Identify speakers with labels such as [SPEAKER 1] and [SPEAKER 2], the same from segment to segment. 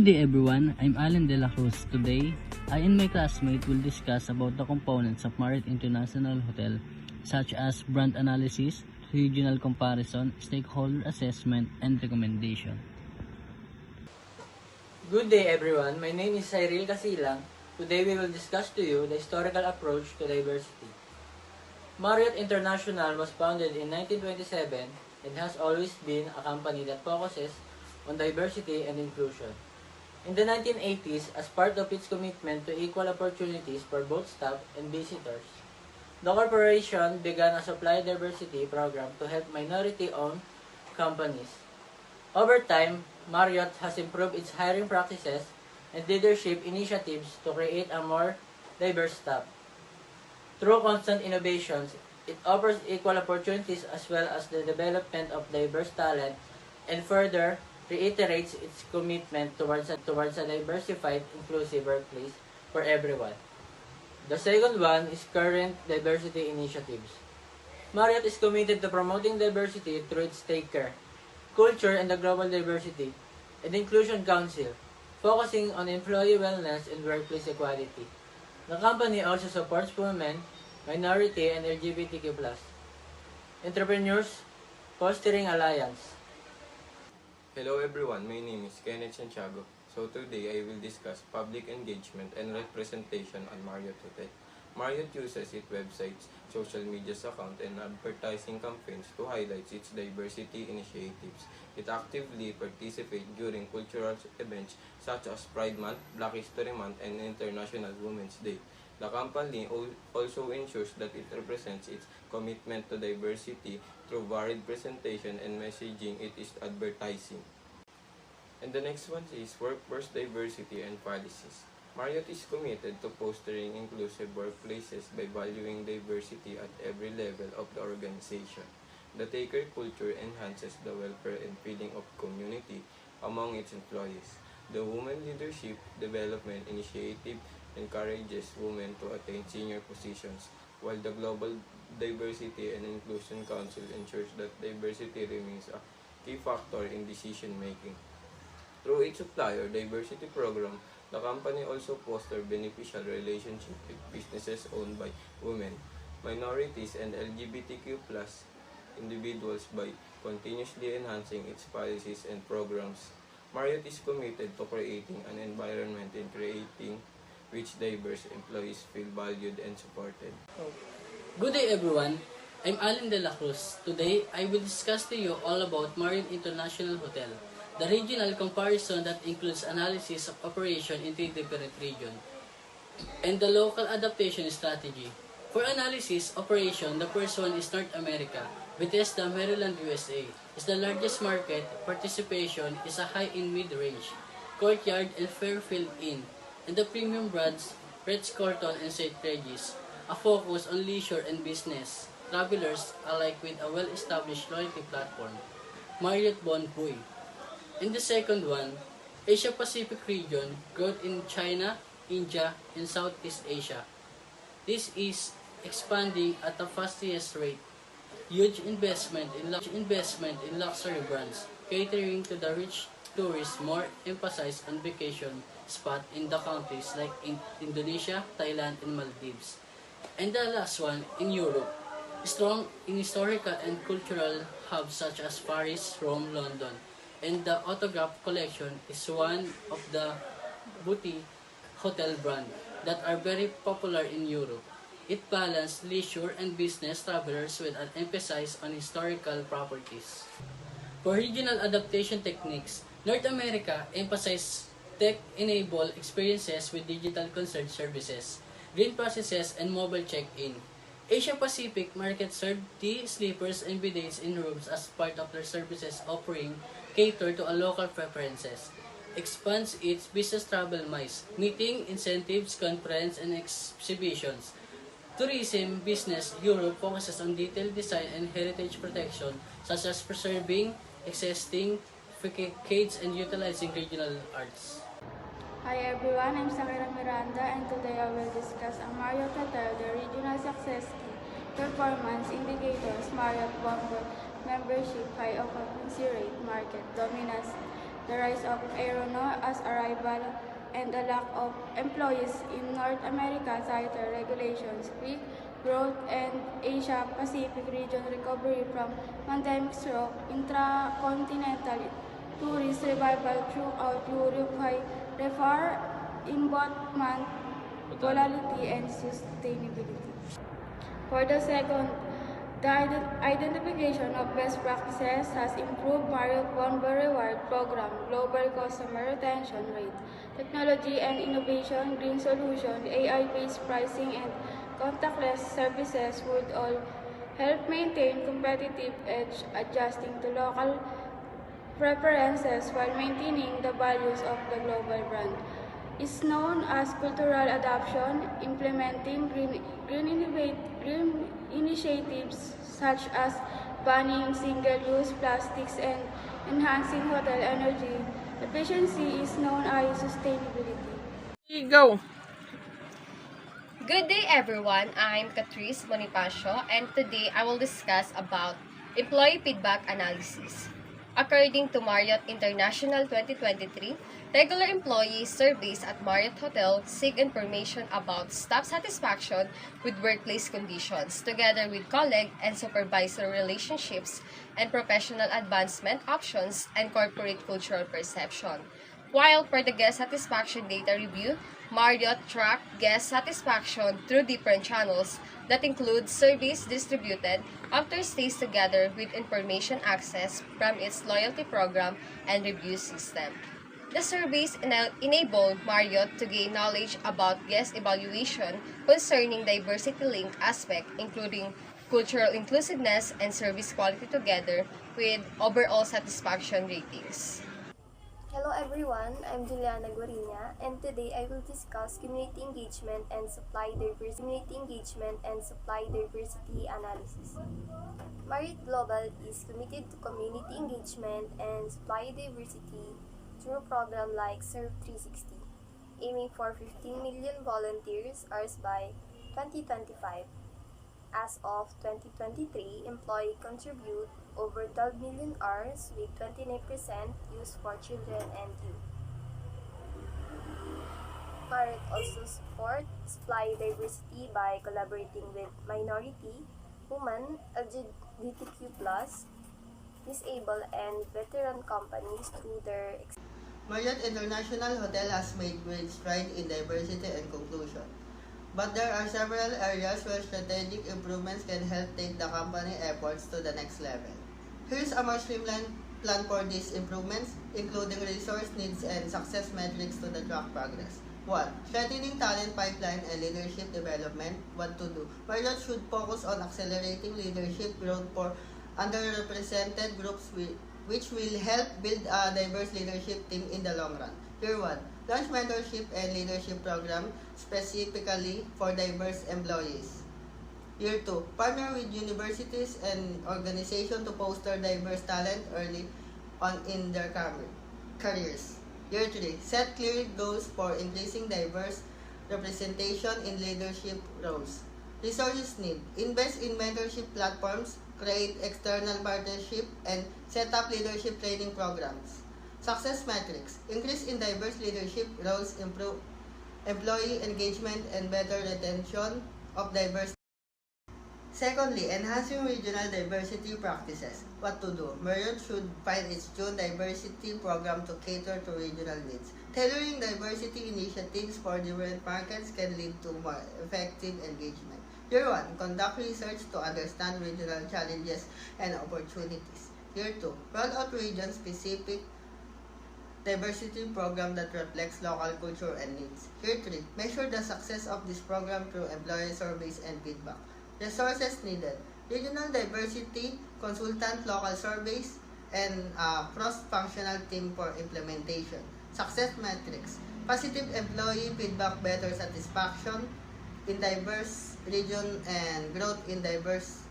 [SPEAKER 1] Good day everyone, I'm Alan De La Cruz. Today, I and my classmate will discuss about the components of Marriott International Hotel such as brand analysis, regional comparison, stakeholder assessment, and recommendation.
[SPEAKER 2] Good day everyone, my name is Cyril Casilang. Today we will discuss to you the historical approach to diversity. Marriott International was founded in 1927 and has always been a company that focuses on diversity and inclusion. In the 1980s, as part of its commitment to equal opportunities for both staff and visitors, the corporation began a supply diversity program to help minority-owned companies. Over time, Marriott has improved its hiring practices and leadership initiatives to create a more diverse staff. Through constant innovations, it offers equal opportunities as well as the development of diverse talent and further reiterates its commitment towards a diversified, inclusive workplace for everyone. The second one is current diversity initiatives. Marriott is committed to promoting diversity through its Take Care, Culture and the Global Diversity and Inclusion Council, focusing on employee wellness and workplace equality. The company also supports women, minority, and LGBTQ+. Entrepreneurs, Fostering Alliance.
[SPEAKER 3] Hello everyone, my name is Kenneth Santiago. So today I will discuss public engagement and representation on Marriott Hotel. Marriott uses its websites, social media account, and advertising campaigns to highlight its diversity initiatives. It actively participates during cultural events such as Pride Month, Black History Month, and International Women's Day. The company also ensures that it represents its commitment to diversity through varied presentation and messaging it is advertising. And the next one is workforce diversity and policies. Marriott is committed to fostering inclusive workplaces by valuing diversity at every level of the organization. The Take Care culture enhances the welfare and feeling of community among its employees. The Women Leadership Development Initiative encourages women to attain senior positions, while the Global Diversity and Inclusion Council ensures that diversity remains a key factor in decision making. Through its supplier diversity program, the company also fosters beneficial relationships with businesses owned by women, minorities, and LGBTQ+ individuals by continuously enhancing its policies and programs. Marriott is committed to creating an environment in which diverse employees feel valued and supported.
[SPEAKER 1] Good day everyone, I'm Alan De La Cruz. Today, I will discuss to you all about Marriott International Hotel. The regional comparison that includes analysis of operation in three different regions, and the local adaptation strategy. For analysis operation, the first one is North America. Bethesda, Maryland, USA is the largest market. Participation is a high in mid-range. Courtyard and Fairfield Inn, and the premium brands Ritz-Carlton and St. Regis. A focus on leisure and business travelers alike with a well-established loyalty platform. Marriott Bonvoy. In the second one, Asia Pacific region, growth in China, India, and Southeast Asia. This is expanding at the fastest rate. Huge investment in luxury brands, catering to the rich tourists, more emphasis on vacation spot in the countries like Indonesia, Thailand, and Maldives. And the last one, in Europe, strong in historical and cultural hubs such as Paris, Rome, London. And the Autograph Collection is one of the boutique hotel brand that are very popular in Europe. It balances leisure and business travelers with an emphasis on historical properties. For regional adaptation techniques, North America emphasizes tech-enabled experiences with digital concierge services, green processes, and mobile check-in. Asia Pacific market served tea, sleepers, and bidets in rooms as part of their services offering cater to a local preferences. Expands its business travel mice, meeting, incentives, conference, and exhibitions. Tourism business Europe focuses on detailed design and heritage protection, such as preserving existing facades and utilizing regional arts.
[SPEAKER 4] Hi everyone, I'm Sakira Miranda and today I will discuss a Marriott Hotel, the regional success key, performance indicators, Marriott Bonvoy membership, high occupancy rate, market dominance, the rise of aeronaut as a rival, and the lack of employees in North America, tighter regulations, quick growth, and Asia Pacific region recovery from pandemic stroke, intracontinental tourist revival throughout Europe, high RevPAR, inbound volatility, and sustainability. For the second, the identification of best practices has improved Marriott Bonvoy Reward Program, global customer retention rate, technology and innovation, green solution, AI-based pricing, and contactless services would all help maintain competitive edge, adjusting to local preferences while maintaining the values of the global brand. Is known as cultural adoption, implementing green initiatives such as banning single-use plastics and enhancing hotel energy efficiency is known as sustainability.
[SPEAKER 5] Go!
[SPEAKER 6] Good day everyone, I'm Catrice Bonifacio and today I will discuss about employee feedback analysis. According to Marriott International 2023, regular employee surveys at Marriott Hotel seek information about staff satisfaction with workplace conditions, together with colleague and supervisor relationships and professional advancement options and corporate cultural perception. While for the guest satisfaction data review, Marriott tracked guest satisfaction through different channels that include surveys distributed after stays together with information access from its loyalty program and review system. The surveys enable Marriott to gain knowledge about guest evaluation concerning diversity-linked aspects, including cultural inclusiveness and service quality together with overall satisfaction ratings.
[SPEAKER 7] Hello everyone, I'm Juliana Guarina and today I will discuss community engagement and supply diversity analysis. Marriott Global is committed to community engagement and supply diversity through a program like Serve 360, aiming for 15 million volunteers hours by 2025. As of 2023, employees contribute over 12 million hours with 29% used for children and youth. Marriott also supports supply diversity by collaborating with minority, women, LGBTQ+, disabled and veteran companies through their
[SPEAKER 8] Marriott International Hotel has made great strides in diversity and inclusion. But there are several areas where strategic improvements can help take the company efforts to the next level. Here's a more streamlined plan for these improvements, including resource needs and success metrics to the track progress. 1. Strengthening talent pipeline and leadership development. What to do? Marriott should focus on accelerating leadership growth for underrepresented groups which will help build a diverse leadership team in the long run. Year 1. Launch mentorship and leadership program specifically for diverse employees. Year 2. Partner with universities and organizations to foster diverse talent early on in their careers. Year 3. Set clear goals for increasing diverse representation in leadership roles. Resources need. Invest in mentorship platforms, create external partnership, and set up leadership training programs. Success metrics. Increase in diverse leadership roles, improve employee engagement, and better retention of diverse. Secondly, enhancing regional diversity practices. What to do? Marriott should find its June diversity program to cater to regional needs. Tailoring diversity initiatives for different markets can lead to more effective engagement. Year 1. Conduct research to understand regional challenges and opportunities. Year 2. Roll out region-specific diversity program that reflects local culture and needs. Year 3. Measure the success of this program through employee surveys and feedback. Resources needed. Regional diversity, consultant local surveys, and cross-functional team for implementation. Success metrics. Positive employee feedback, better satisfaction in diverse region, and growth in diverse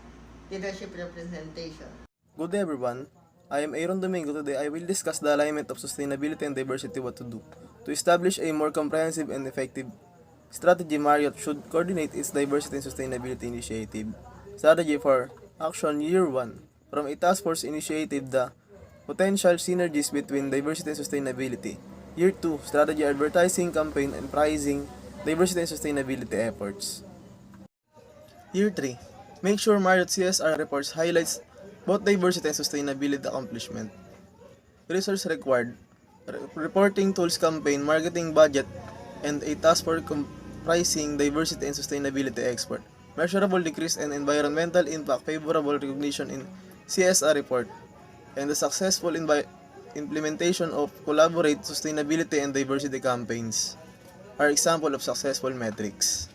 [SPEAKER 8] leadership representation.
[SPEAKER 5] Good day everyone. I am Aaron Domingo. Today I will discuss the alignment of sustainability and diversity, what to do. To establish a more comprehensive and effective strategy, Marriott should coordinate its diversity and sustainability initiative. Strategy for action. Year 1. From a task force initiative, the potential synergies between diversity and sustainability. Year 2. Strategy advertising campaign and pricing diversity and sustainability efforts. Year 3. Make sure Marriott CSR reports highlights both diversity and sustainability accomplishment. Resource required. Reporting tools campaign, marketing budget, and a task for comprising diversity and sustainability expert. Measurable decrease in environmental impact, favorable recognition in CSR report, and the successful implementation of collaborate sustainability and diversity campaigns are example of successful metrics.